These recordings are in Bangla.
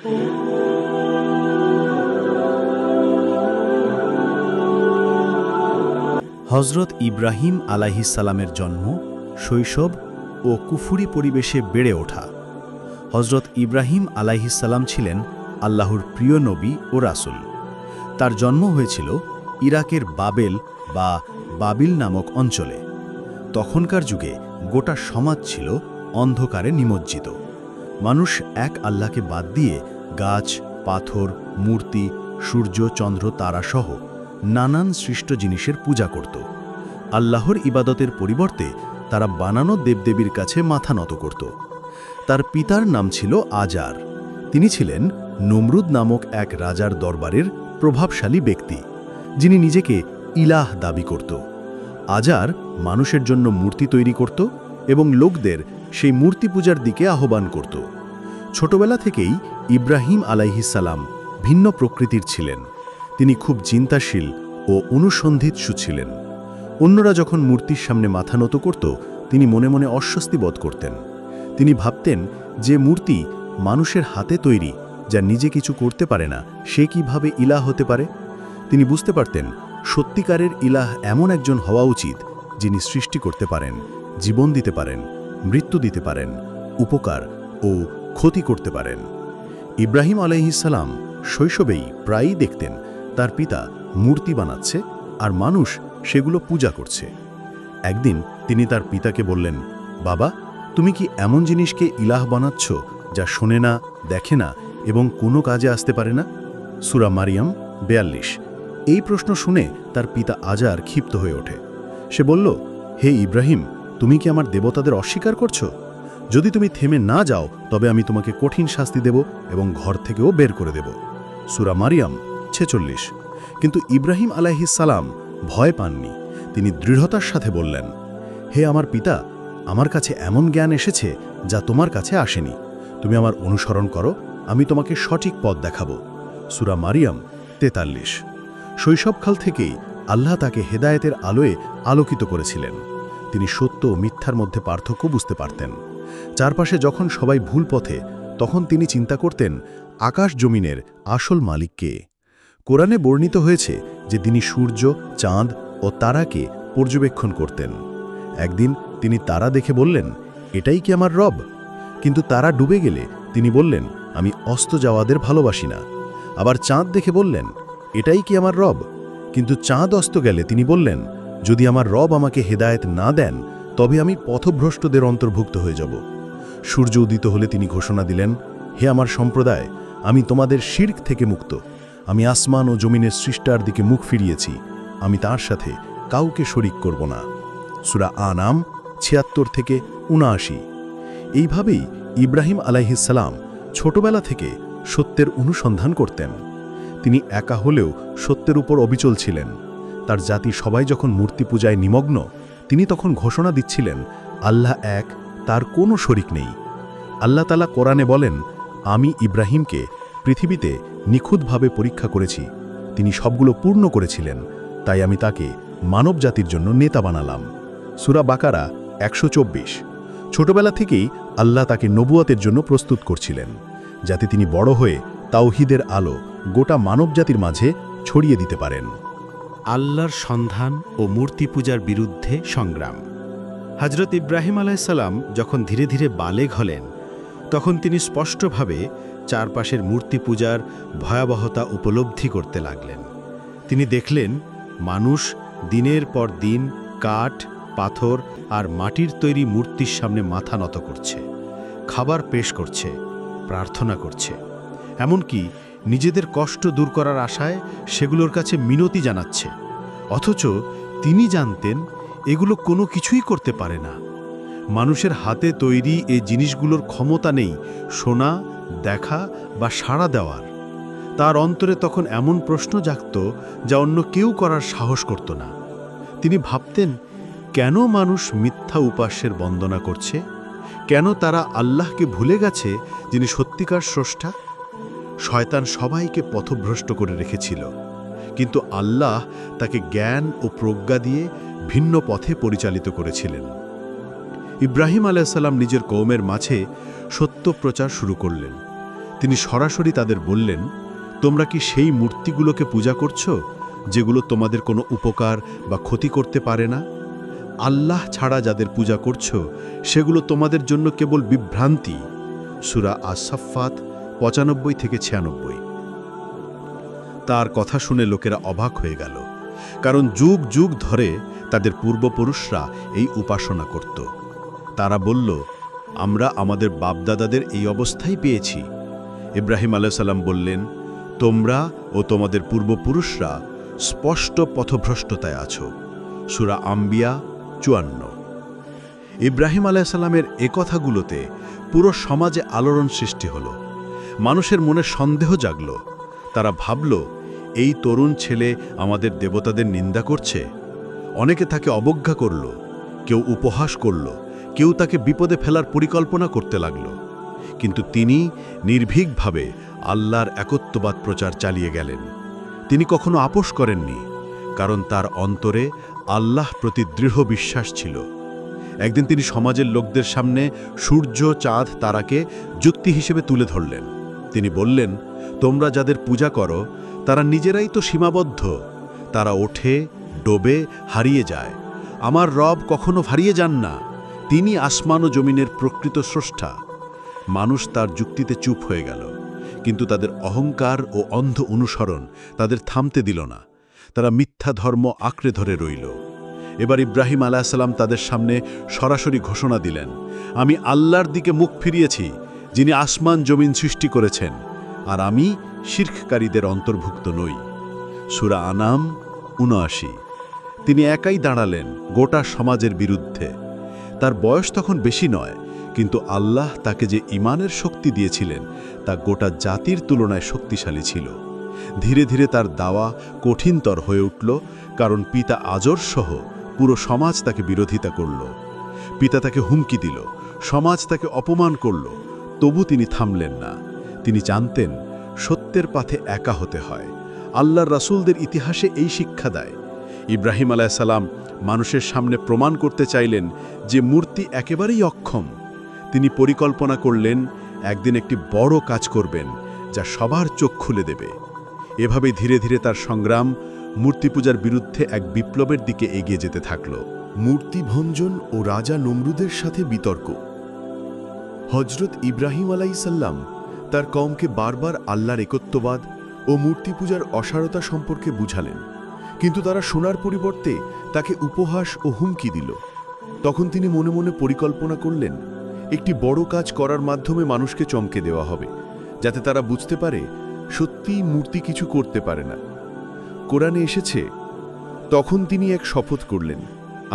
হজরত ইব্রাহিম আলাইহিস সালামের জন্ম, শৈশব ও কুফুরি পরিবেশে বেড়ে ওঠা। হজরত ইব্রাহিম আলাইহিস সালাম ছিলেন আল্লাহর প্রিয় নবী ও রাসূল। তার জন্ম হয়েছিল ইরাকের বাবেল বা বাবিল নামক অঞ্চলে। তখনকার যুগে গোটা সমাজ ছিল অন্ধকারে নিমজ্জিত। মানুষ এক আল্লাহকে বাদ দিয়ে গাছ, পাথর, মূর্তি, সূর্য, চন্দ্র, তারাসহ নানান সৃষ্ট জিনিসের পূজা করত। আল্লাহর ইবাদতের পরিবর্তে তারা বানানো দেবদেবীর কাছে মাথা নত করত। তার পিতার নাম ছিল আজার। তিনি ছিলেন নমরুদ নামক এক রাজার দরবারের প্রভাবশালী ব্যক্তি, যিনি নিজেকে ইলাহ দাবি করত। আজার মানুষের জন্য মূর্তি তৈরি করত এবং লোকদের সেই মূর্তি পূজার দিকে আহ্বান করত। ছোটবেলা থেকেই ইব্রাহিম আলাইহিস সালাম ভিন্ন প্রকৃতির ছিলেন। তিনি খুব চিন্তাশীল ও অনুসন্ধিৎসু ছিলেন। অন্যরা যখন মূর্তির সামনে মাথা নত করত, তিনি মনে মনে অস্বস্তি বোধ করতেন। তিনি ভাবতেন যে মূর্তি মানুষের হাতে তৈরি, যা নিজে কিছু করতে পারে না, সে কিভাবে ইলাহ হতে পারে। তিনি বুঝতে পারতেন সত্যিকারের ইলাহ এমন একজন হওয়া উচিত, যিনি সৃষ্টি করতে পারেন, জীবন দিতে পারেন, মৃত্যু দিতে পারেন, উপকার ও ক্ষতি করতে পারেন। ইব্রাহিম আলাইহিস সালাম শৈশবেই প্রায়ই দেখতেন তার পিতা মূর্তি বানাচ্ছে আর মানুষ সেগুলো পূজা করছে। একদিন তিনি তার পিতাকে বললেন, বাবা, তুমি কি এমন জিনিসকে ইলাহ বানাচ্ছ যা শোনে না, দেখে না এবং কোনো কাজে আসতে পারে না? সূরা মারিয়াম ৪২। এই প্রশ্ন শুনে তার পিতা আজার ক্ষিপ্ত হয়ে ওঠে। সে বলল, হে ইব্রাহিম, তুমি কি আমার দেবতাদের অস্বীকার করছো? যদি তুমি থেমে না যাও, তবে আমি তোমাকে কঠিন শাস্তি দেব এবং ঘর থেকেও বের করে দেব। সূরা মারিয়াম ৪৬। কিন্তু ইব্রাহিম আলাইহিস সালাম ভয় পাননি। তিনি দৃঢ়তার সাথে বললেন, হে আমার পিতা, আমার কাছে এমন জ্ঞান এসেছে যা তোমার কাছে আসেনি। তুমি আমার অনুসরণ করো, আমি তোমাকে সঠিক পথ দেখাবো। সূরা মারিয়াম ৪৩। শৈশবকাল থেকেই আল্লাহ তাকে হেদায়েতের আলোয় আলোকিত করেছিলেন। তিনি সত্য ও মিথ্যার মধ্যে পার্থক্য বুঝতে পারতেন। চারপাশে যখন সবাই ভুল পথে, তখন তিনি চিন্তা করতেন, আকাশ জমিনের আসল মালিক কে? কোরআনে বর্ণিত হয়েছে যে তিনি সূর্য, চাঁদ ও তারাকে পর্যবেক্ষণ করতেন। একদিন তিনি তারা দেখে বললেন, এটাই কি আমার রব? কিন্তু তারা ডুবে গেলে তিনি বললেন, আমি অস্ত যাওয়াদের ভালোবাসি না। আবার চাঁদ দেখে বললেন, এটাই কি আমার রব? কিন্তু চাঁদ অস্ত গেলে তিনি বললেন, যদি আমার রব আমাকে হেদায়েত না দেন, তবে আমি পথভ্রষ্টদের অন্তর্ভুক্ত হয়ে যাব। সূর্য উদিত হলে তিনি ঘোষণা দিলেন, হে আমার সম্প্রদায়, আমি তোমাদের শিরক থেকে মুক্ত। আমি আসমান ও জমিনের সৃষ্টার দিকে মুখ ফিরিয়েছি, আমি তার সাথে কাউকে শরিক করব না। সূরা আনাম ৭৬ থেকে ৭৯। এইভাবেই ইব্রাহিম আলাইহিস সালাম ছোটবেলা থেকে সত্যের অনুসন্ধান করতেন। তিনি একা হলেও সত্যের উপর অবিচল ছিলেন। তার জাতি সবাই যখন মূর্তি পূজায় নিমগ্ন, তিনি তখন ঘোষণা দিচ্ছিলেন, আল্লাহ এক, তার কোনো শরিক নেই। আল্লাহ তাআলা কোরআনে বলেন, আমি ইব্রাহিমকে পৃথিবীতে নিখুঁতভাবে পরীক্ষা করেছি। তিনি সবগুলো পূর্ণ করেছিলেন, তাই আমি তাকে মানব জাতির জন্য নেতা বানালাম। সূরা বাকারা ১২৪। ছোটবেলা থেকেই আল্লাহ তাকে নবুয়তের জন্য প্রস্তুত করছিলেন, যাতে তিনি বড় হয়ে তাওহীদের আলো গোটা মানবজাতির মাঝে ছড়িয়ে দিতে পারেন। আল্লাহর সন্ধান ও মূর্তি পূজার বিরুদ্ধে সংগ্রাম। হজরত ইব্রাহিম আলাইহিস সালাম যখন ধীরে ধীরে বালেগ হলেন, তখন তিনি স্পষ্টভাবে চারপাশের মূর্তি পূজার ভয়াবহতা উপলব্ধি করতে লাগলেন। তিনি দেখলেন মানুষ দিনের পর দিন কাঠ, পাথর আর মাটির তৈরি মূর্তির সামনে মাথা নত করছে, খাবার পেশ করছে, প্রার্থনা করছে, এমনকি নিজেদের কষ্ট দূর করার আশায় সেগুলোর কাছে মিনতি জানাচ্ছে। অথচ তিনি জানতেন এগুলো কোনো কিছুই করতে পারে না। মানুষের হাতে তৈরি এই জিনিসগুলোর ক্ষমতা নেই শোনা, দেখা বা সাড়া দেওয়ার। তার অন্তরে তখন এমন প্রশ্ন জাগত যা অন্য কেউ করার সাহস করত না। তিনি ভাবতেন, কেন মানুষ মিথ্যা উপাস্যের বন্দনা করছে? কেন তারা আল্লাহকে ভুলে গেছে, যিনি সত্যিকার স্রষ্টা? শয়তান সবাইকে পথভ্রষ্ট করে রেখেছিল, কিন্তু আল্লাহ তাকে জ্ঞান ও প্রজ্ঞা দিয়ে ভিন্ন পথে পরিচালিত করেছিলেন। ইব্রাহিম আলাইহিস সালাম নিজের কওমের মাঝে সত্য প্রচার শুরু করলেন। তিনি সরাসরি তাদের বললেন, তোমরা কি সেই মূর্তিগুলোকে পূজা করছো যেগুলো তোমাদের কোনো উপকার বা ক্ষতি করতে পারে না? আল্লাহ ছাড়া যাদের পূজা করছো সেগুলো তোমাদের জন্য কেবল বিভ্রান্তি। সূরা আস-সাফফাত 95-96। তার কথা শুনে লোকেরা অবাক হয়ে গেল, কারণ যুগ যুগ ধরে তাদের পূর্বপুরুষরা এই উপাসনা করত। তারা বলল, আমরা আমাদের বাপদাদাদের এই অবস্থাই পেয়েছি। ইব্রাহিম আলাইহিস সালাম বললেন, তোমরা ও তোমাদের পূর্বপুরুষরা স্পষ্ট পথভ্রষ্টতায় আছো। সূরা আম্বিয়া 54। ইব্রাহিম আলাইহিস সালামের এ কথাগুলোতে পুরো সমাজে আলোড়ন সৃষ্টি হল। মানুষের মনে সন্দেহ জাগল। তারা ভাবল, এই তরুণ ছেলে আমাদের দেবতাদের নিন্দা করছে। অনেকে তাকে অবজ্ঞা করল, কেউ উপহাস করল, কেউ তাকে বিপদে ফেলার পরিকল্পনা করতে লাগল। কিন্তু তিনি নির্ভীকভাবে আল্লাহর একত্ববাদ প্রচার চালিয়ে গেলেন। তিনি কখনো আপোস করেননি, কারণ তার অন্তরে আল্লাহ প্রতি দৃঢ় বিশ্বাস ছিল। একদিন তিনি সমাজের লোকদের সামনে সূর্য, চাঁদ, তারাকে যুক্তি হিসেবে তুলে ধরলেন। তিনি বললেন, তোমরা যাদের পূজা করো তারা নিজেরাই তো সীমাবদ্ধ। তারা ওঠে, ডোবে, হারিয়ে যায়। আমার রব কখনো হারিয়ে যান না। তিনি আসমান ও জমিনের প্রকৃত স্রষ্টা। মানুষ তার যুক্তিতে চুপ হয়ে গেল, কিন্তু তাদের অহংকার ও অন্ধ অনুসরণ তাদের থামতে দিল না। তারা মিথ্যা ধর্ম আঁকড়ে ধরে রইল। এবার ইব্রাহিম আলাইহিস সালাম তাদের সামনে সরাসরি ঘোষণা দিলেন, আমি আল্লাহর দিকে মুখ ফিরিয়েছি, যিনি আসমান জমিন সৃষ্টি করেছেন, আর আমি শিরককারীদের অন্তর্ভুক্ত নই। সূরা আনাম ৭৯। তিনি একাই দাঁড়ালেন গোটা সমাজের বিরুদ্ধে। তার বয়স তখন বেশি নয়, কিন্তু আল্লাহ তাকে যে ঈমানের শক্তি দিয়েছিলেন তা গোটা জাতির তুলনায় শক্তিশালী ছিল। ধীরে ধীরে তার দাওয়া কঠিনতর হয়ে উঠল, কারণ পিতা আজর সহ পুরো সমাজ তাকে বিরোধিতা করল। পিতা তাকে হুমকি দিল, সমাজ তাকে অপমান করল, তবু তিনি থামলেন না। তিনি জানতেন সত্যের পথে একা হতে হয়। আল্লাহর রাসূলদের ইতিহাসে এই শিক্ষা দেয়। ইব্রাহিম আলাইহিস সালাম মানুষের সামনে প্রমাণ করতে চাইলেন যে মূর্তি একেবারেই অক্ষম। তিনি পরিকল্পনা করলেন একদিন একটি বড় কাজ করবেন যা সবার চোখ খুলে দেবে। এভাবেই ধীরে ধীরে তার সংগ্রাম মূর্তি পূজার বিরুদ্ধে এক বিপ্লবের দিকে এগিয়ে যেতে থাকল। মূর্তি ভঞ্জন ও রাজা নমরুদের সাথে বিতর্ক। হজরত ইব্রাহিম আলাইহিস সালাম তার কওমকে বারবার আল্লাহর একত্ববাদ ও মূর্তি পূজার অসারতা সম্পর্কে বুঝালেন, কিন্তু তারা শোনার পরিবর্তে তাকে উপহাস ও হুমকি দিল। তখন তিনি মনে মনে পরিকল্পনা করলেন, একটি বড় কাজ করার মাধ্যমে মানুষকে চমকে দেওয়া হবে, যাতে তারা বুঝতে পারে সত্যিই মূর্তি কিছু করতে পারে না। কোরআনে এসেছে, তখন তিনি এক শপথ করলেন,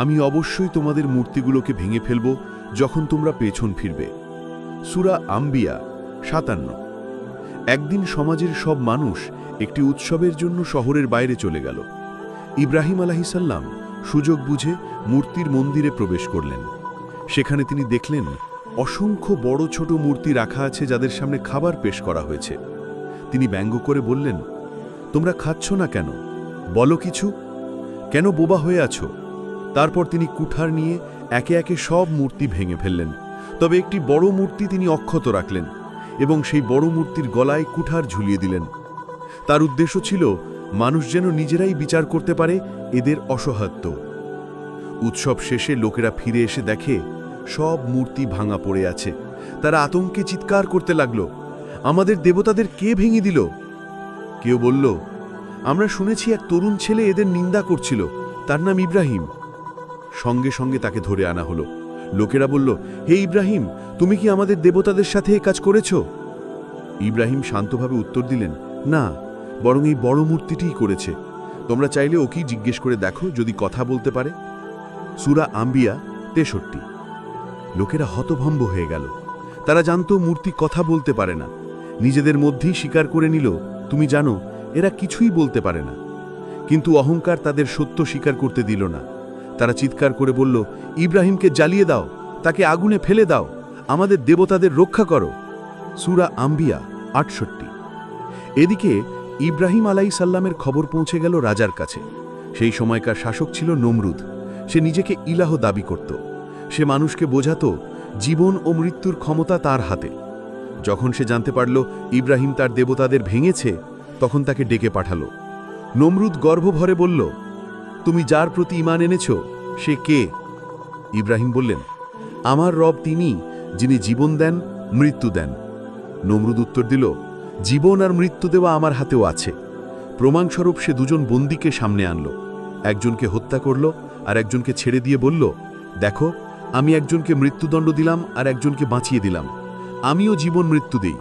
আমি অবশ্যই তোমাদের মূর্তিগুলোকে ভেঙে ফেলব যখন তোমরা পেছন ফিরবে। সূরা আম্বিয়া ৫৭। একদিন সমাজের সব মানুষ একটি উৎসবের জন্য শহরের বাইরে চলে গেল। ইব্রাহিম আলাইহিস সালাম সুযোগ বুঝে মূর্তির মন্দিরে প্রবেশ করলেন। সেখানে তিনি দেখলেন অসংখ্য বড় ছোট মূর্তি রাখা আছে, যাদের সামনে খাবার পেশ করা হয়েছে। তিনি ব্যঙ্গ করে বললেন, তোমরা খাচ্ছ না কেন? বলো কিছু, কেন বোবা হয়ে আছো? তারপর তিনি কুঠার নিয়ে একে একে সব মূর্তি ভেঙে ফেললেন। তবে একটি বড় মূর্তি তিনি অক্ষত রাখলেন এবং সেই বড় মূর্তির গলায় কুঠার ঝুলিয়ে দিলেন। তার উদ্দেশ্য ছিল মানুষ যেন নিজেরাই বিচার করতে পারে এদের অসহায়ত্ব। উৎসব শেষে লোকেরা ফিরে এসে দেখে সব মূর্তি ভাঙা পড়ে আছে। তারা আতঙ্কে চিৎকার করতে লাগলো, আমাদের দেবতাদের কে ভেঙে দিল? কেউ বলল, আমরা শুনেছি এক তরুণ ছেলে এদের নিন্দা করছিল, তার নাম ইব্রাহিম। সঙ্গে সঙ্গে তাকে ধরে আনা হলো। লোকেরা বলল, হে ইব্রাহিম, তুমি কি আমাদের দেবতাদের সাথে এ কাজ করেছ? ইব্রাহিম শান্তভাবে উত্তর দিলেন, না, বরং এই বড় মূর্তিটিই করেছে। তোমরা চাইলে ওকেই জিজ্ঞেস করে দেখো, যদি কথা বলতে পারে। সূরা আম্বিয়া ৬৩। লোকেরা হতভম্ব হয়ে গেল। তারা জানত মূর্তি কথা বলতে পারে না। নিজেদের মধ্যেই স্বীকার করে নিল, তুমি জানো এরা কিছুই বলতে পারে না। কিন্তু অহংকার তাদের সত্য স্বীকার করতে দিল না। তারা চিৎকার করে বলল, ইব্রাহিমকে জ্বালিয়ে দাও, তাকে আগুনে ফেলে দাও, আমাদের দেবতাদের রক্ষা করো। সূরা আম্বিয়া ৬৮। এদিকে ইব্রাহিম আলাইহিস সালামের খবর পৌঁছে গেল রাজার কাছে। সেই সময়কার শাসক ছিল নমরুদ। সে নিজেকে ইলাহ দাবি করত। সে মানুষকে বোঝাতো জীবন ও মৃত্যুর ক্ষমতা তার হাতে। যখন সে জানতে পারল ইব্রাহিম তার দেবতাদের ভেঙেছে, তখন তাকে ডেকে পাঠালো। নমরুদ গর্বভরে বলল, তুমি যার প্রতি ঈমান এনেছ সে কে? ইব্রাহিম বললেন, আমার রব তিনি, যিনি জীবন দেন, মৃত্যু দেন। নমরুদ উত্তর দিল, জীবন আর মৃত্যু দেওয়া আমার হাতেও আছে। প্রমাণস্বরূপ সে দুজন বন্দীকে সামনে আনল, একজনকে হত্যা করল আর একজনকে ছেড়ে দিয়ে বলল, দেখো, আমি একজনকে মৃত্যুদণ্ড দিলাম আর একজনকে বাঁচিয়ে দিলাম, আমিও জীবন মৃত্যু দেই।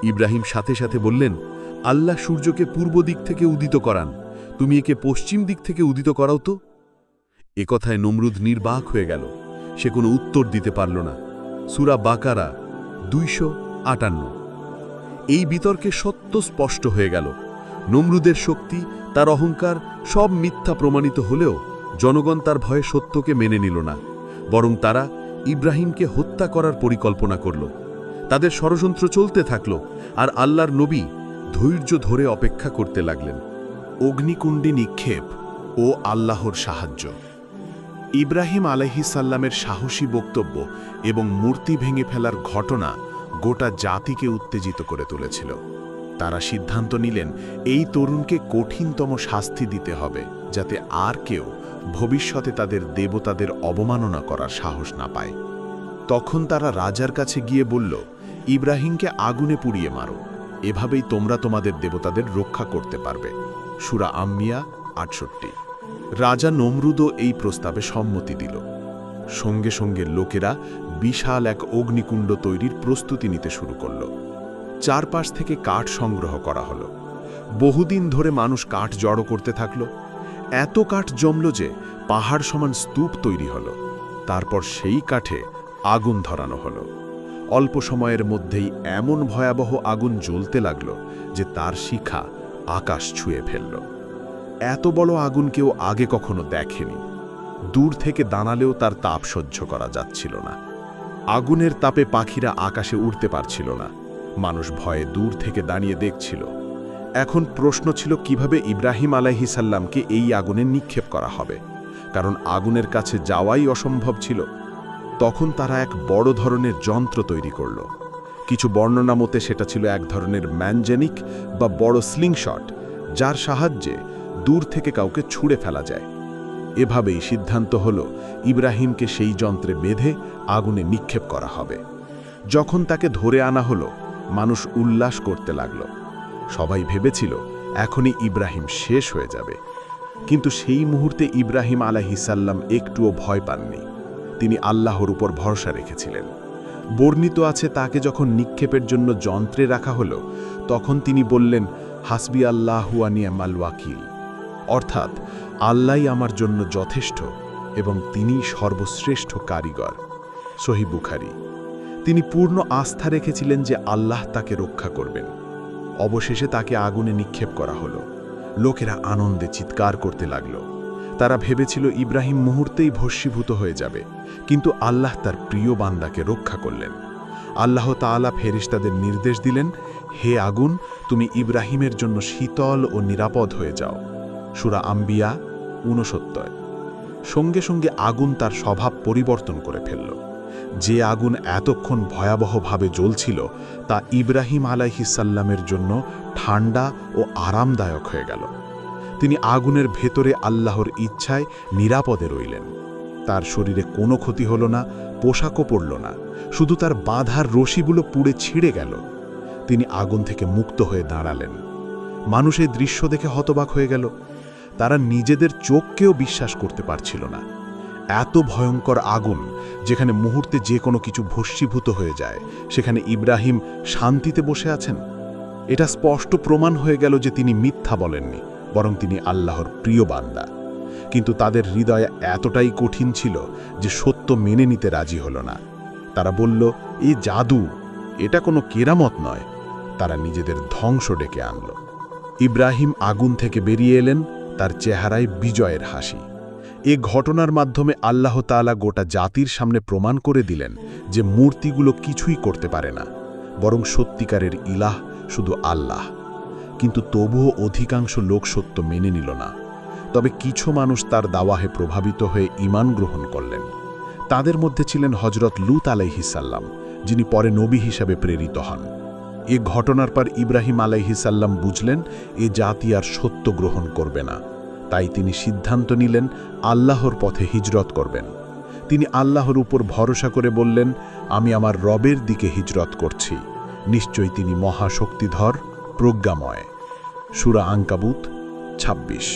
ইব্রাহিম সাথে সাথে বললেন, আল্লাহ সূর্যকে পূর্ব দিক থেকে উদিত করান, তুমি একে পশ্চিম দিক থেকে উদিত করাও তো। একথায় নমরুদ নির্বাক হয়ে গেল, সে কোনো উত্তর দিতে পারল না। সূরা বাকারা 258। এই বিতর্কে সত্য স্পষ্ট হয়ে গেল। নমরুদের শক্তি, তার অহংকার সব মিথ্যা প্রমাণিত হলেও জনগণ তার ভয়ে সত্যকে মেনে নিল না, বরং তারা ইব্রাহিমকে হত্যা করার পরিকল্পনা করল। তাদের ষড়যন্ত্র চলতে থাকল, আর আল্লাহর নবী ধৈর্য ধরে অপেক্ষা করতে লাগলেন। অগ্নিকুণ্ডে নিক্ষেপ ও আল্লাহর সাহায্য। ইব্রাহিম আলাইহিসাল্লামের সাহসী বক্তব্য এবং মূর্তি ভেঙে ফেলার ঘটনা গোটা জাতিকে উত্তেজিত করে তুলেছিল। তারা সিদ্ধান্ত নিলেন এই তরুণকে কঠিনতম শাস্তি দিতে হবে, যাতে আর কেউ ভবিষ্যতে তাদের দেবতাদের অবমাননা করার সাহস না পায়। তখন তারা রাজার কাছে গিয়ে বলল, ইব্রাহিমকে আগুনে পুড়িয়ে মারো, এভাবেই তোমরা তোমাদের দেবতাদের রক্ষা করতে পারবে। সূরা আম্বিয়া 68। রাজা নমরুদও এই প্রস্তাবে সম্মতি দিল। সঙ্গে সঙ্গে লোকেরা বিশাল এক অগ্নিকুণ্ড তৈরির প্রস্তুতি নিতে শুরু করল। চারপাশ থেকে কাঠ সংগ্রহ করা হলো। বহুদিন ধরে মানুষ কাঠ জড়ো করতে থাকল। এত কাঠ জমল যে পাহাড় সমান স্তূপ তৈরি হলো। তারপর সেই কাঠে আগুন ধরানো হলো। অল্প সময়ের মধ্যেই এমন ভয়াবহ আগুন জ্বলতে লাগল যে তার শিখা আকাশ ছুঁয়ে ফেলল। এত বড় আগুন কেউ আগে কখনো দেখেনি। দূর থেকে দাঁড়ালেও তার তাপ সহ্য করা যাচ্ছিল না। আগুনের তাপে পাখিরা আকাশে উড়তে পারছিল না। মানুষ ভয়ে দূর থেকে দাঁড়িয়ে দেখছিল। এখন প্রশ্ন ছিল কিভাবে ইব্রাহিম আলাইহিসাল্লামকে এই আগুনে নিক্ষেপ করা হবে, কারণ আগুনের কাছে যাওয়াই অসম্ভব ছিল। তখন তারা এক বড় ধরনের যন্ত্র তৈরি করল। কিছু বর্ণনা মতে সেটা ছিল এক ধরনের ম্যানজেনিক বা বড় স্লিংশট, যার সাহায্যে দূর থেকে কাউকে ছুঁড়ে ফেলা যায়। এভাবেই সিদ্ধান্ত হল ইব্রাহিমকে সেই যন্ত্রে বেঁধে আগুনে নিক্ষেপ করা হবে। যখন তাকে ধরে আনা হলো, মানুষ উল্লাস করতে লাগল। সবাই ভেবেছিল এখনই ইব্রাহিম শেষ হয়ে যাবে। কিন্তু সেই মুহূর্তে ইব্রাহিম আলাইহিসাল্লাম একটুও ভয় পাননি। তিনি আল্লাহর উপর ভরসা রেখেছিলেন। বর্ণিত আছে তাকে যখন নিক্ষেপের জন্য যন্ত্রে রাখা হলো, তখন তিনি বললেন, হাসবি আল্লাহু ওয়া নি'মাল ওয়াকিল, অর্থাৎ আল্লাহই আমার জন্য যথেষ্ট এবং তিনিই সর্বশ্রেষ্ঠ কারিগর। সহিহ বুখারী। তিনি পূর্ণ আস্থা রেখেছিলেন যে আল্লাহ তাকে রক্ষা করবেন। অবশেষে তাকে আগুনে নিক্ষেপ করা হলো। লোকেরা আনন্দে চিৎকার করতে লাগল। তারা ভেবেছিল ইব্রাহিম মুহূর্তেই ভস্মীভূত হয়ে যাবে, কিন্তু আল্লাহ তার প্রিয় বান্দাকে রক্ষা করলেন। আল্লাহ তাআলা ফেরেশতাদের নির্দেশ দিলেন, হে আগুন, তুমি ইব্রাহিমের জন্য শীতল ও নিরাপদ হয়ে যাও। সূরা আম্বিয়া 69। সঙ্গে সঙ্গে আগুন তার স্বভাব পরিবর্তন করে ফেলল। যে আগুন এতক্ষণ ভয়াবহভাবে জ্বলছিল তা ইব্রাহিম আলাইহিসাল্লামের জন্য ঠান্ডা ও আরামদায়ক হয়ে গেল। তিনি আগুনের ভেতরে আল্লাহর ইচ্ছায় নিরাপদে রইলেন। তার শরীরে কোনো ক্ষতি হল না, পোশাকও পড়ল না, শুধু তার বাঁধার রশিগুলো পুড়ে ছিঁড়ে গেল। তিনি আগুন থেকে মুক্ত হয়ে দাঁড়ালেন। মানুষ এই দৃশ্য দেখে হতবাক হয়ে গেল। তারা নিজেদের চোখকেও বিশ্বাস করতে পারছিল না। এত ভয়ঙ্কর আগুন, যেখানে মুহূর্তে যে কোনো কিছু ভস্মীভূত হয়ে যায়, সেখানে ইব্রাহিম শান্তিতে বসে আছেন। এটা স্পষ্ট প্রমাণ হয়ে গেল যে তিনি মিথ্যা বলেননি, বরং তিনি আল্লাহর প্রিয় বান্দা। কিন্তু তাদের হৃদয় এতটাই কঠিন ছিল যে সত্য মেনে নিতে রাজি হল না। তারা বলল, এ জাদু, এটা কোনো কেরামত নয়। তারা নিজেদের ধ্বংস ডেকে আনল। ইব্রাহিম আগুন থেকে বেরিয়ে এলেন, তার চেহারায় বিজয়ের হাসি। এ ঘটনার মাধ্যমে আল্লাহ তাআলা গোটা জাতির সামনে প্রমাণ করে দিলেন যে মূর্তিগুলো কিছুই করতে পারে না, বরং সত্যিকারের ইলাহ শুধু আল্লাহ। কিন্তু তবুও অধিকাংশ লোক সত্য মেনে নিল না। তবে কিছু মানুষ তার দাওয়াহে প্রভাবিত হয়ে ঈমান গ্রহণ করলেন। তাদের মধ্যে ছিলেন হযরত লূত আলাইহিসসালাম, যিনি পরে নবী হিসাবে প্রেরিত হন। এ ঘটনার পর ইব্রাহিম আলাইহিসাল্লাম বুঝলেন এ জাতি আর সত্য গ্রহণ করবে না, তাই তিনি সিদ্ধান্ত নিলেন আল্লাহর পথে হিজরত করবেন। তিনি আল্লাহর উপর ভরসা করে বললেন, আমি আমার রবের দিকে হিজরত করছি, নিশ্চয়ই তিনি মহাশক্তিধর, প্রজ্ঞাময়। সূরা আনকাবুত ২৬।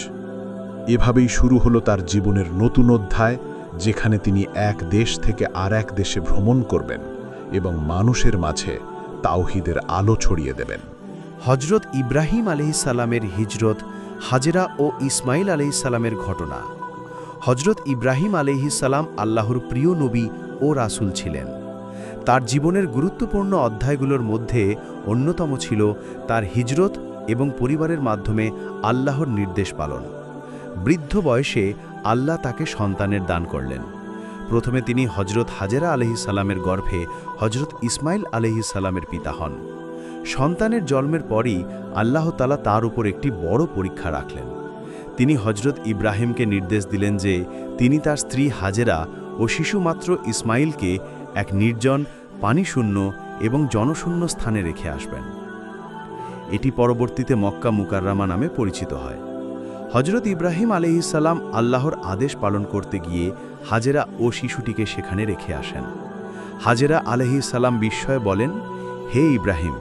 এভাবেই শুরু হলো তার জীবনের নতুন অধ্যায়, যেখানে তিনি এক দেশ থেকে আর এক দেশে ভ্রমণ করবেন এবং মানুষের মাঝে তাওহীদের আলো ছড়িয়ে দেবেন। হজরত ইব্রাহিম আলাইহিসসালামের হিজরত, হাজেরা ও ইসমাইল আলাইহিসসালামের ঘটনা। হজরত ইব্রাহিম আলাইহিসসালাম আল্লাহর প্রিয় নবী ও রাসূল ছিলেন। তার জীবনের গুরুত্বপূর্ণ অধ্যায়গুলোর মধ্যে অন্যতম ছিল তার হিজরত এবং পরিবারের মাধ্যমে আল্লাহর নির্দেশ পালন। বৃদ্ধ বয়সে আল্লাহ তাকে সন্তানের দান করলেন। প্রথমে তিনি হজরত হাজেরা আলাইহিসসালামের গর্ভে হজরত ইসমাইল আলাইহিসসালামের পিতা হন। সন্তানের জন্মের পরই আল্লাহ তাআলা তার উপর একটি বড় পরীক্ষা রাখলেন। তিনি হজরত ইব্রাহিমকে নির্দেশ দিলেন যে তিনি তার স্ত্রী হাজেরা ও শিশুমাত্র ইসমাইলকে এক নির্জন, পানিশূন্য এবং জনশূন্য স্থানে রেখে আসবেন। এটি পরবর্তীতে মক্কা মুকাররমা নামে পরিচিত হয়। হজরত ইব্রাহিম আলাইহিসসালাম আল্লাহর আদেশ পালন করতে গিয়ে হাজেরা ও শিশুটিকে সেখানে রেখে আসেন। হাজেরা আলাইহিসসালাম বিস্ময়ে বলেন, হে ইব্রাহিম,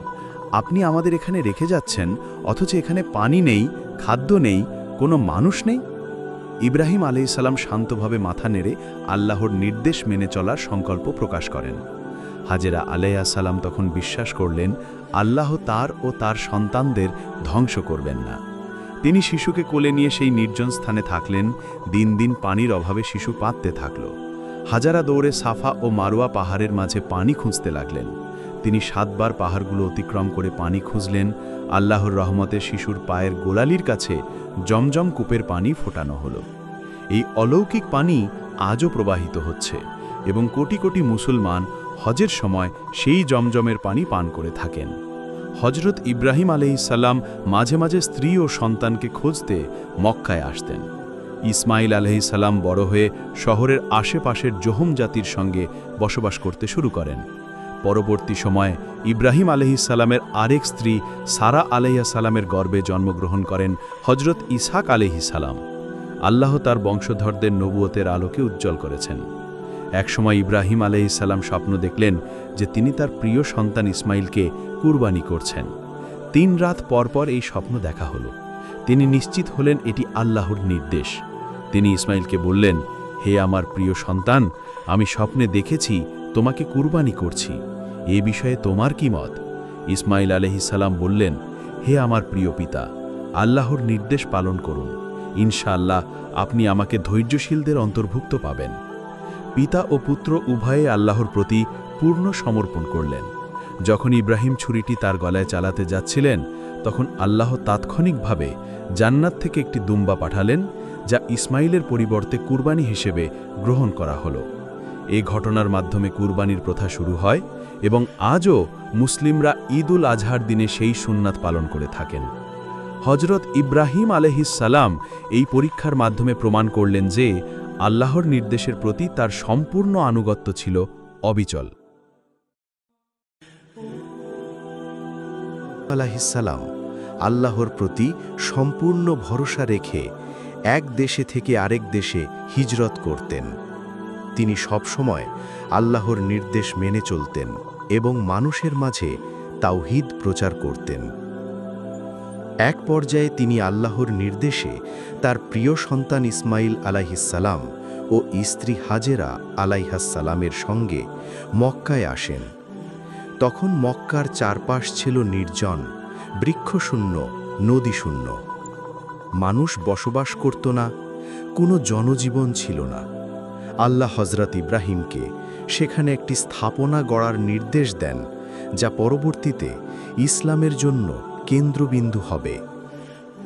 আপনি আমাদের এখানে রেখে যাচ্ছেন, অথচ এখানে পানি নেই, খাদ্য নেই, কোনো মানুষ নেই। ইব্রাহিম আলাইহিসসালাম শান্তভাবে মাথা নেড়ে আল্লাহর নির্দেশ মেনে চলার সংকল্প প্রকাশ করেন। হাজেরা আলাইহিসসালাম তখন বিশ্বাস করলেন আল্লাহ তার ও তার সন্তানদের ধ্বংস করবেন না। তিনি শিশুকে কোলে নিয়ে সেই নির্জন স্থানে থাকলেন। দিন দিন পানির অভাবে শিশু পাততে থাকল। হাজারা দৌড়ে সাফা ও মারওয়া পাহাড়ের মাঝে পানি খুঁজতে লাগলেন। তিনি 7 বার পাহাড়গুলো অতিক্রম করে পানি খুঁজলেন। আল্লাহর রহমতে শিশুর পায়ের গোড়ালির কাছে জমজম কূপের পানি ফোটানো হলো। এই অলৌকিক পানি আজও প্রবাহিত হচ্ছে এবং কোটি কোটি মুসলমান হজের সময় সেই জমজমের পানি পান করে থাকেন। হজরত ইব্রাহিম আলাইহিসসালাম মাঝে মাঝে স্ত্রী ও সন্তানকে খুঁজতে মক্কায় আসতেন। ইসমাইল আলাইহিসসালাম বড় হয়ে শহরের আশেপাশের জোহম জাতির সঙ্গে বসবাস করতে শুরু করেন। পরবর্তী সময়ে ইব্রাহিম আলাইহিসসালামের আরেক স্ত্রী সারা আলাইহিসসালামের গর্ভে জন্মগ্রহণ করেন হজরত ইসহাক আলাইহিসসালাম। আল্লাহ তার বংশধরদের নবুয়তের আলোকে উজ্জ্বল করেছেন। একসময় ইব্রাহিম আলাইহিসসালাম স্বপ্ন দেখলেন যে তিনি তার প্রিয় সন্তান ইসমাইলকে কুরবানি করছেন। 3 রাত পরপর এই স্বপ্ন দেখা হলো। তিনি নিশ্চিত হলেন এটি আল্লাহর নির্দেশ। তিনি ইসমাইলকে বললেন, হে আমার প্রিয় সন্তান, আমি স্বপ্নে দেখেছি তোমাকে কুরবানি করছি, এ বিষয়ে তোমার কি মত? ইসমাইল আলাইহিসসালাম বললেন, হে আমার প্রিয় পিতা, আল্লাহর নির্দেশ পালন করুন, ইনশাআল্লাহ আপনি আমাকে ধৈর্যশীলদের অন্তর্ভুক্ত পাবেন। পিতা ও পুত্র উভয়ে আল্লাহর প্রতি পূর্ণ সমর্পণ করলেন। যখন ইব্রাহিম ছুরিটি তার গলায় চালাতে যাচ্ছিলেন, তখন আল্লাহ তাৎক্ষণিকভাবে জান্নাত থেকে একটি দুম্বা পাঠালেন, যা ইসমাইলের পরিবর্তে কুরবানি হিসেবে গ্রহণ করা হলো। এই ঘটনার মাধ্যমে কুরবানির প্রথা শুরু হয় এবং আজও মুসলিমরা ঈদ উল আজহার দিনে সেই সুন্নাত পালন করে থাকেন। হজরত ইব্রাহিম আলাইহিসসালাম এই পরীক্ষার মাধ্যমে প্রমাণ করলেন যে আল্লাহর নির্দেশের প্রতি তার সম্পূর্ণ আনুগত্য ছিল অবিচল। আলাইহিসসালাম আল্লাহর প্রতি সম্পূর্ণ ভরসা রেখে এক দেশে থেকে আরেক দেশে হিজরত করতেন। তিনি সবসময় আল্লাহর নির্দেশ মেনে চলতেন এবং মানুষের মাঝে তাওহীদ প্রচার করতেন। এক পর্যায়ে তিনি আল্লাহর নির্দেশে তার প্রিয় সন্তান ইসমাইল আলাইহিসসালাম ও স্ত্রী হাজেরা আলাইহাসসালামের সঙ্গে মক্কায় আসেন। তখন মক্কার চারপাশ ছিল নির্জন, বৃক্ষশূন্য, নদীশূন্য। মানুষ বসবাস করত না, কোনো জনজীবন ছিল না। আল্লাহ হজরত ইব্রাহিমকে সেখানে একটি স্থাপনা গড়ার নির্দেশ দেন, যা পরবর্তীতে ইসলামের জন্য কেন্দ্রবিন্দু হবে।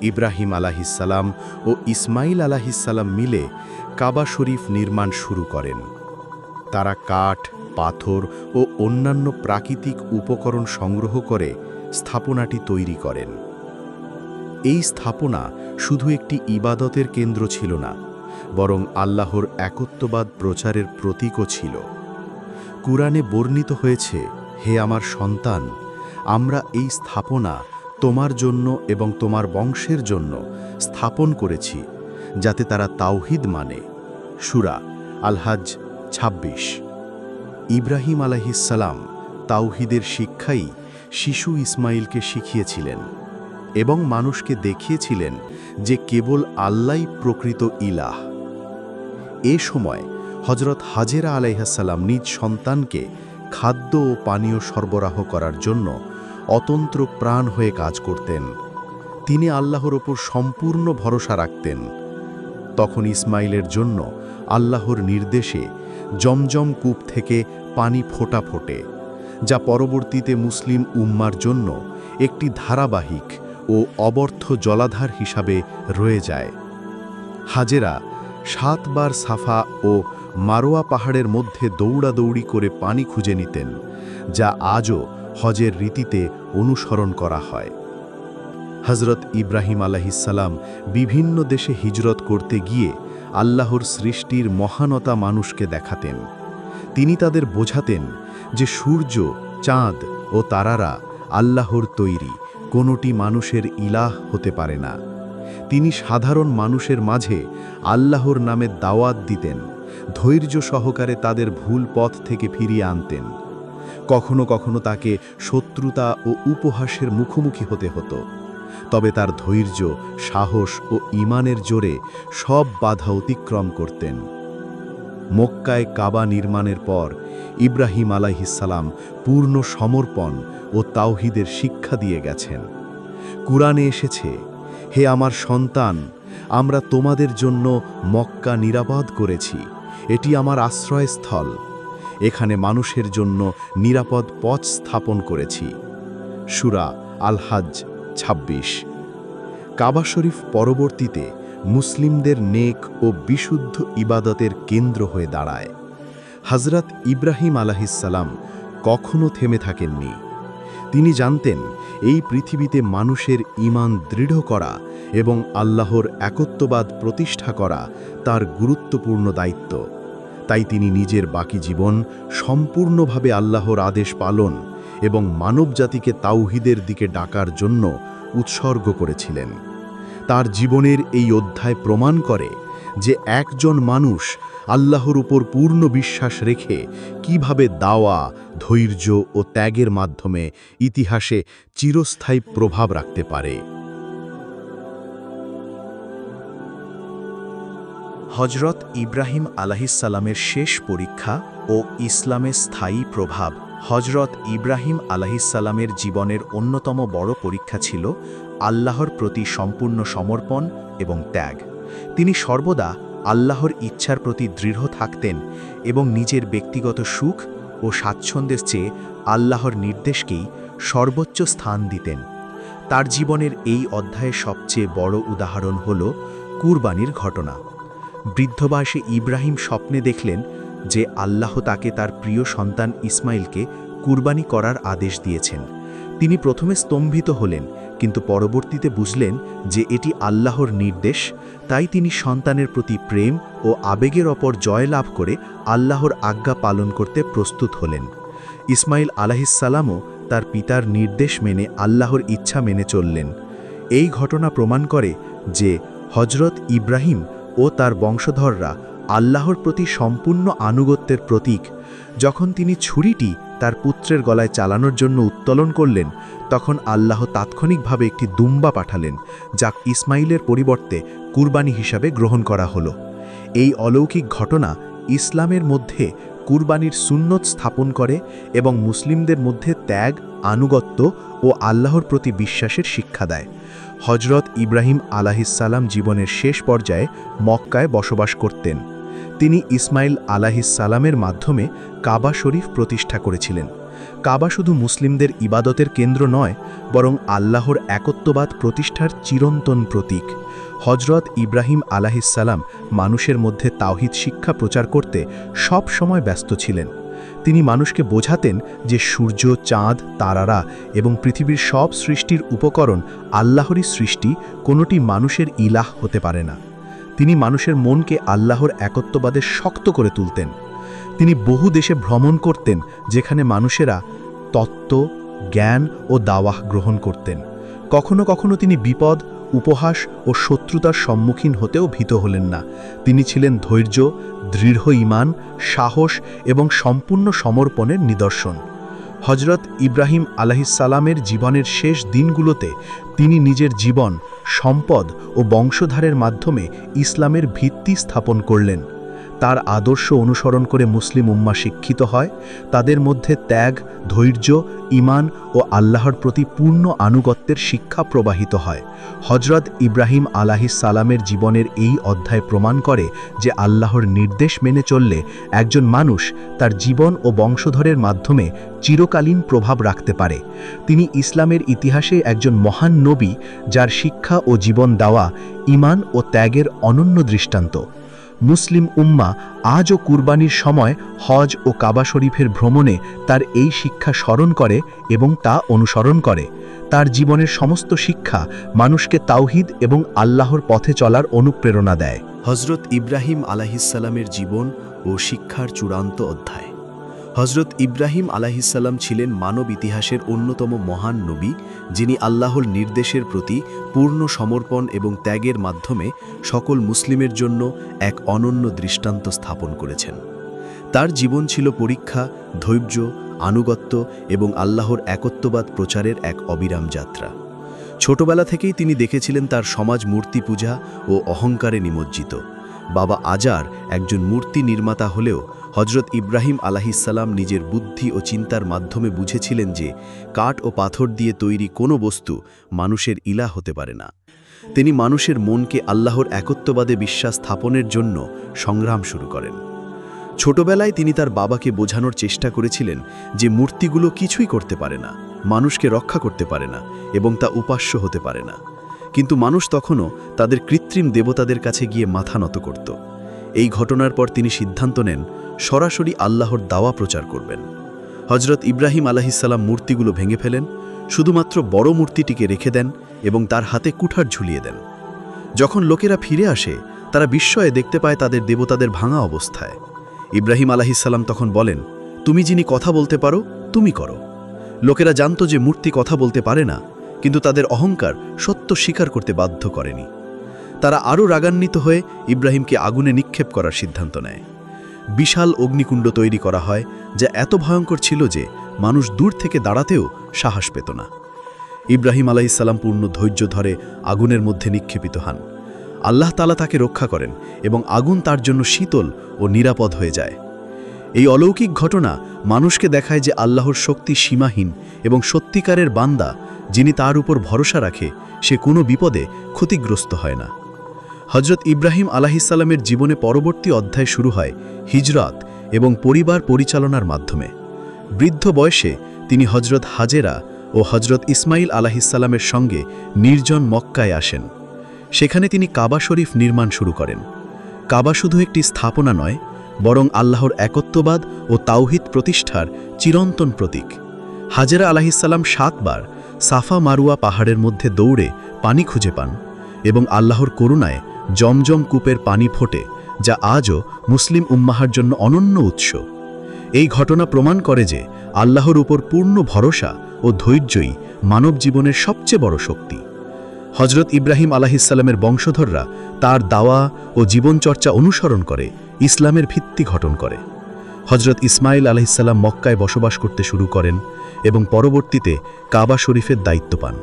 ইব্রাহিম আলাইহিসসালাম ও ইসমাইল আলাইহিসসালাম মিলে কাবা শরীফ নির্মাণ শুরু করেন। তারা কাঠ, পাথর ও অন্যান্য প্রাকৃতিক উপকরণ সংগ্রহ করে স্থাপনাটি তৈরি করেন। এই স্থাপনা শুধু একটি ইবাদতের কেন্দ্র ছিল না, বরং আল্লাহর একত্ববাদ প্রচারের প্রতীকও ছিল। কুরআনে বর্ণিত হয়েছে, হে আমার সন্তান, আমরা এই স্থাপনা তোমার জন্য এবং তোমার বংশের জন্য স্থাপন করেছি, যাতে তারা তাওহীদ মানে। সূরা আল-হজ ২৬। ইব্রাহিম আলাইহিসসালাম তাওহীদের শিক্ষাই শিশু ইসমাইলকে শিখিয়েছিলেন এবং মানুষকে দেখিয়েছিলেন যে কেবল আল্লাহই প্রকৃত ইলাহ। এ সময় হজরত হাজেরা আলাইহিসসালাম নিজ সন্তানকে খাদ্য ও পানীয় সরবরাহ করার জন্য অতন্ত্র প্রাণ হয়ে কাজ করতেন। তিনি আল্লাহর ওপর সম্পূর্ণ ভরসা রাখতেন। তখন ইসমাইলের জন্য আল্লাহর নির্দেশে জমজম কূপ থেকে পানি ফোঁটা ফোটে, যা পরবর্তীতে মুসলিম উম্মার জন্য একটি ধারাবাহিক ও অবর্থ জলাধার হিসাবে রয়ে যায়। হাজেরা ৭ বার সাফা ও মারোয়া পাহাড়ের মধ্যে দৌড়াদৌড়ি করে পানি খুঁজে নিতেন, যা আজও হজের রীতিতে অনুসরণ করা হয়। হজরত ইব্রাহিম আলাইহিসসালাম বিভিন্ন দেশে হিজরত করতে গিয়ে আল্লাহর সৃষ্টির মহানতা মানুষকে দেখাতেন। তিনি তাদের বোঝাতেন যে সূর্য, চাঁদ ও তারারা আল্লাহর তৈরি, কোনোটি মানুষের ইলাহ হতে পারে না। তিনি সাধারণ মানুষের মাঝে আল্লাহর নামে দাওয়াত দিতেন, ধৈর্য সহকারে তাদের ভুল পথ থেকে ফিরিয়ে আনতেন। কখনো কখনো তাকে শত্রুতা ও উপহাসের মুখোমুখি হতে হতো, তবে তার ধৈর্য, সাহস ও ঈমানের জোরে সব বাধা অতিক্রম করতেন। মক্কায় কাবা নির্মাণের পর ইব্রাহিম আলাইহিসসালাম পূর্ণ সমর্পণ ও তাওহীদের শিক্ষা দিয়ে গেছেন। কুরআনে এসেছে, হে আমার সন্তান, আমরা তোমাদের জন্য মক্কা নিরাপদ করেছি, এটি আমার আশ্রয়স্থল। এখানে মানুষের জন্য নিরাপদ পথ স্থাপন করেছি। সূরা আল-হজ ২৬। কাবা শরীফ পরবর্তীতে মুসলিমদের নেক ও বিশুদ্ধ ইবাদতের কেন্দ্র হয়ে দাঁড়ায়। হজরত ইব্রাহিম আলাইহিসসালাম কখনো থেমে থাকেননি। তিনি জানতেন এই পৃথিবীতে মানুষের ঈমান দৃঢ় করা এবং আল্লাহর একত্ববাদ প্রতিষ্ঠা করা তার গুরুত্বপূর্ণ দায়িত্ব। তাই তিনি নিজের বাকি জীবন সম্পূর্ণভাবে আল্লাহর আদেশ পালন এবং মানবজাতিকে তাওহীদের দিকে ডাকার জন্য উৎসর্গ করেছিলেন। তার জীবনের এই অধ্যায় প্রমাণ করে যে একজন মানুষ আল্লাহর উপর পূর্ণ বিশ্বাস রেখে কিভাবে দাওয়া, ধৈর্য ও ত্যাগের মাধ্যমে ইতিহাসে চিরস্থায়ী প্রভাব রাখতে পারে। হজরত ইব্রাহিম আলাইহিসসালামের শেষ পরীক্ষা ও ইসলামের স্থায়ী প্রভাব। হজরত ইব্রাহিম আলাইহিসসালামের জীবনের অন্যতম বড় পরীক্ষা ছিল আল্লাহর প্রতি সম্পূর্ণ সমর্পণ এবং ত্যাগ। তিনি সর্বদা আল্লাহর ইচ্ছার প্রতি দৃঢ় থাকতেন এবং নিজের ব্যক্তিগত সুখ ও স্বাচ্ছন্দ্যের চেয়ে আল্লাহর নির্দেশকেই সর্বোচ্চ স্থান দিতেন। তার জীবনের এই অধ্যায়ের সবচেয়ে বড় উদাহরণ হল কুরবানির ঘটনা। বৃদ্ধ বয়সে ইব্রাহিম স্বপ্নে দেখলেন যে আল্লাহ তাকে তার প্রিয় সন্তান ইসমাইলকে কুরবানি করার আদেশ দিয়েছেন। তিনি প্রথমে স্তম্ভিত হলেন, কিন্তু পরবর্তীতে বুঝলেন যে এটি আল্লাহর নির্দেশ। তাই তিনি সন্তানের প্রতি প্রেম ও আবেগের ওপর জয় লাভ করে আল্লাহর আজ্ঞা পালন করতে প্রস্তুত হলেন। ইসমাইল আলাইহিসসালামও তার পিতার নির্দেশ মেনে আল্লাহর ইচ্ছা মেনে চললেন। এই ঘটনা প্রমাণ করে যে হজরত ইব্রাহিম ও তার বংশধররা আল্লাহর প্রতি সম্পূর্ণ আনুগত্যের প্রতীক। যখন তিনি ছুরিটি তার পুত্রের গলায় চালানোর জন্য উত্তোলন করলেন, তখন আল্লাহ তাৎক্ষণিকভাবে একটি দুম্বা পাঠালেন, যা ইসমাইলের পরিবর্তে কুরবানি হিসাবে গ্রহণ করা হলো। এই অলৌকিক ঘটনা ইসলামের মধ্যে কুরবানির সুন্নত স্থাপন করে এবং মুসলিমদের মধ্যে ত্যাগ, আনুগত্য ও আল্লাহর প্রতি বিশ্বাসের শিক্ষা দেয়। হজরত ইব্রাহিম আলাইহিসসালাম জীবনের শেষ পর্যায়ে মক্কায় বসবাস করতেন। তিনি ইসমাইল আলাইহিসসালামের মাধ্যমে কাবা শরীফ প্রতিষ্ঠা করেছিলেন। কাবা শুধু মুসলিমদের ইবাদতের কেন্দ্র নয়, বরং আল্লাহর একত্ববাদ প্রতিষ্ঠার চিরন্তন প্রতীক। হজরত ইব্রাহিম আলাইহিসসালাম মানুষের মধ্যে তাওহীদ শিক্ষা প্রচার করতে সব সময় ব্যস্ত ছিলেন। তিনি মানুষকে বোঝাতেন যে সূর্য, চাঁদ, তারারা এবং পৃথিবীর সব সৃষ্টির উপকরণ আল্লাহরই সৃষ্টি, কোনোটি মানুষের ইলাহ হতে পারে না। তিনি মানুষের মনকে আল্লাহর একত্ববাদে শক্ত করে তুলতেন। তিনি বহু দেশে ভ্রমণ করতেন, যেখানে মানুষেরা তত্ত্ব, জ্ঞান ও দাওয়াহ গ্রহণ করতেন। কখনো কখনো তিনি বিপদ, উপহাস ও শত্রুতার সম্মুখীন হতেও ভীত হলেন না। তিনি ছিলেন ধৈর্য, দৃঢ় ঈমান, সাহস এবং সম্পূর্ণ সমর্পণের নিদর্শন। হজরত ইব্রাহিম আলাইহিসসালামের জীবনের শেষ দিনগুলোতে তিনি নিজের জীবন, সম্পদ ও বংশধারের মাধ্যমে ইসলামের ভিত্তি স্থাপন করলেন। তার আদর্শ অনুসরণ করে মুসলিম উম্মাহ শিক্ষিত হয়, তাদের মধ্যে ত্যাগ, ধৈর্য, ঈমান ও আল্লাহর প্রতি পূর্ণ আনুগত্যের শিক্ষা প্রবাহিত হয়। হজরত ইব্রাহিম আলাইহিসসালামের জীবনের এই অধ্যায় প্রমাণ করে যে আল্লাহর নির্দেশ মেনে চললে একজন মানুষ তার জীবন ও বংশধরের মাধ্যমে চিরকালীন প্রভাব রাখতে পারে। তিনি ইসলামের ইতিহাসে একজন মহান নবী, যার শিক্ষা ও জীবন দেওয়া ঈমান ও ত্যাগের অনন্য দৃষ্টান্ত। মুসলিম উম্মাহ আজও কুরবানির সময় হজ ও কাবা শরীফের ভ্রমণে তার এই শিক্ষা স্মরণ করে এবং তা অনুসরণ করে। তার জীবনের সমস্ত শিক্ষা মানুষকে তাওহীদ এবং আল্লাহর পথে চলার অনুপ্রেরণা দেয়। হজরত ইব্রাহিম আলাইহিসসালামের জীবন ও শিক্ষার চূড়ান্ত অধ্যায়। হজরত ইব্রাহিম আলাইহিসসালাম ছিলেন মানব ইতিহাসের অন্যতম মহান নবী, যিনি আল্লাহর নির্দেশের প্রতি পূর্ণ সমর্পণ এবং ত্যাগের মাধ্যমে সকল মুসলিমের জন্য এক অনন্য দৃষ্টান্ত স্থাপন করেছেন। তার জীবন ছিল পরীক্ষা, ধৈর্য, আনুগত্য এবং আল্লাহর একত্ববাদ প্রচারের এক অবিরাম যাত্রা। ছোটবেলা থেকেই তিনি দেখেছিলেন তার সমাজ মূর্তি পূজা ও অহংকারে নিমজ্জিত। বাবা আজার একজন মূর্তি নির্মাতা হলেও হজরত ইব্রাহিম আলাইহিসসালাম নিজের বুদ্ধি ও চিন্তার মাধ্যমে বুঝেছিলেন যে কাঠ ও পাথর দিয়ে তৈরি কোনো বস্তু মানুষের ইলাহ হতে পারে না। তিনি মানুষের মনকে আল্লাহর একত্ববাদে বিশ্বাস স্থাপনের জন্য সংগ্রাম শুরু করেন। ছোটবেলায় তিনি তার বাবাকে বোঝানোর চেষ্টা করেছিলেন যে মূর্তিগুলো কিছুই করতে পারে না, মানুষকে রক্ষা করতে পারে না এবং তা উপাস্য হতে পারে না। কিন্তু মানুষ তখনও তাদের কৃত্রিম দেবতাদের কাছে গিয়ে মাথা নত করত। এই ঘটনার পর তিনি সিদ্ধান্ত নেন সরাসরি আল্লাহর দাওয়া প্রচার করবেন। হজরত ইব্রাহিম আলাইহিসসালাম মূর্তিগুলো ভেঙে ফেলেন, শুধুমাত্র বড় মূর্তিটিকে রেখে দেন এবং তার হাতে কুঠার ঝুলিয়ে দেন। যখন লোকেরা ফিরে আসে, তারা বিস্ময়ে দেখতে পায় তাদের দেবতাদের ভাঙা অবস্থায়। ইব্রাহিম আলাইহিসসালাম তখন বলেন, তুমি যিনি কথা বলতে পারো, তুমি করো। লোকেরা জানত যে মূর্তি কথা বলতে পারে না, কিন্তু তাদের অহংকার সত্য স্বীকার করতে বাধ্য করেনি। তারা আরও রাগান্বিত হয়ে ইব্রাহিমকে আগুনে নিক্ষেপ করার সিদ্ধান্ত নেয়। বিশাল অগ্নিকুণ্ড তৈরি করা হয়, যা এত ভয়ঙ্কর ছিল যে মানুষ দূর থেকে দাঁড়াতেও সাহস পেত না। ইব্রাহিম আলাইহিসসালাম পূর্ণ ধৈর্য ধরে আগুনের মধ্যে নিক্ষেপিত হন। আল্লাহ তাআলা তাকে রক্ষা করেন এবং আগুন তার জন্য শীতল ও নিরাপদ হয়ে যায়। এই অলৌকিক ঘটনা মানুষকে দেখায় যে আল্লাহর শক্তি সীমাহীন এবং সত্যিকারের বান্দা যিনি তার উপর ভরসা রাখে, সে কোনো বিপদে ক্ষতিগ্রস্ত হয় না। হজরত ইব্রাহিম আলাইহিসসালামের জীবনে পরবর্তী অধ্যায় শুরু হয় হিজরত এবং পরিবার পরিচালনার মাধ্যমে। বৃদ্ধ বয়সে তিনি হজরত হাজেরা ও হজরত ইসমাইল আলাইহিসসালামের সঙ্গে নির্জন মক্কায় আসেন। সেখানে তিনি কাবা শরীফ নির্মাণ শুরু করেন। কাবা শুধু একটি স্থাপনা নয়, বরং আল্লাহর একত্ববাদ ও তাওহীদ প্রতিষ্ঠার চিরন্তন প্রতীক। হাজেরা আলাইহিসসালাম 7 বার সাফা মারুয়া পাহাড়ের মধ্যে দৌড়ে পানি খুঁজে পান এবং আল্লাহর করুণায় জমজম কূপের পানি ফোটে, যা আজও মুসলিম উম্মাহার জন্য অনন্য উৎস। এই ঘটনা প্রমাণ করে যে আল্লাহর উপর পূর্ণ ভরসা ও ধৈর্যই মানব জীবনের সবচেয়ে বড় শক্তি। হজরত ইব্রাহিম আলাইহিসসালামের বংশধররা তার দাওয়া ও জীবনচর্চা অনুসরণ করে ইসলামের ভিত্তি গঠন করে। হজরত ইসমাইল আলাইহিসসালাম মক্কায় বসবাস করতে শুরু করেন এবং পরবর্তীতে কাবা শরীফের দায়িত্ব পান।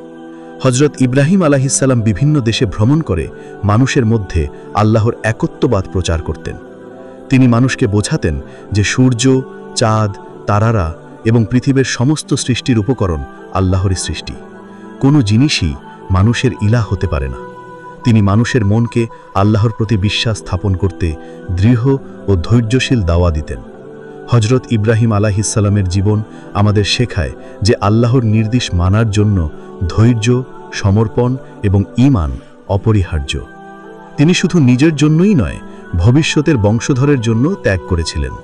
হজরত ইব্রাহিম আলাইহিসসালাম বিভিন্ন দেশে ভ্রমণ করে মানুষের মধ্যে আল্লাহর একত্ববাদ প্রচার করতেন। তিনি মানুষকে বোঝাতেন যে সূর্য, চাঁদ, তারারা এবং পৃথিবীর সমস্ত সৃষ্টির উপকরণ আল্লাহরই সৃষ্টি। কোনো জিনিসই মানুষের ইলাহ হতে পারে না। তিনি মানুষের মনকে আল্লাহর প্রতি বিশ্বাস স্থাপন করতে দৃঢ় ও ধৈর্যশীল দাওয়া দিতেন। হজরত ইব্রাহিম আলাইহিসসালামের জীবন আমাদের শেখায় যে আল্লাহর নির্দেশ মানার জন্য ধৈর্য, সমর্পণ এবং ঈমান অপরিহার্য। তিনি শুধু নিজের জন্যই নয়, ভবিষ্যতের বংশধরের জন্য ত্যাগ করেছিলেন।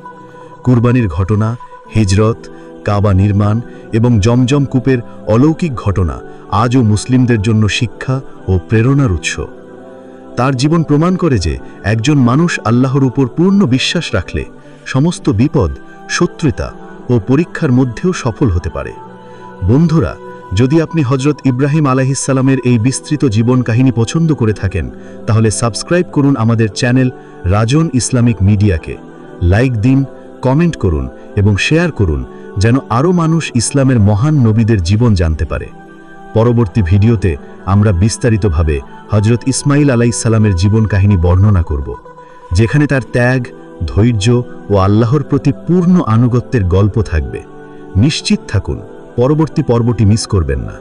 কুরবানির ঘটনা, হিজরত, কাবা নির্মাণ এবং জমজম কূপের অলৌকিক ঘটনা আজও মুসলিমদের জন্য শিক্ষা ও প্রেরণার উৎস। তার জীবন প্রমাণ করে যে একজন মানুষ আল্লাহর উপর পূর্ণ বিশ্বাস রাখলে সমস্ত বিপদ, শত্রুতা ও পরীক্ষার মধ্যেও সফল হতে পারে। বন্ধুরা, যদি আপনি হজরত ইব্রাহিম আলাইহিসসালামের এই বিস্তৃত জীবন কাহিনী পছন্দ করে থাকেন, তাহলে সাবস্ক্রাইব করুন আমাদের চ্যানেল রাজন ইসলামিক মিডিয়াকে, লাইক দিন, কমেন্ট করুন এবং শেয়ার করুন, যেন আরও মানুষ ইসলামের মহান নবীদের জীবন জানতে পারে। পরবর্তী ভিডিওতে আমরা বিস্তারিতভাবে হজরত ইসমাইল আলাইহিসসালামের জীবন কাহিনী বর্ণনা করব, যেখানে তার ত্যাগ, ধৈর্য ও আল্লাহর প্রতি পূর্ণ আনুগত্যের গল্প থাকবে। নিশ্চিত থাকুন, পরবর্তী পর্বটি মিস করবেন না।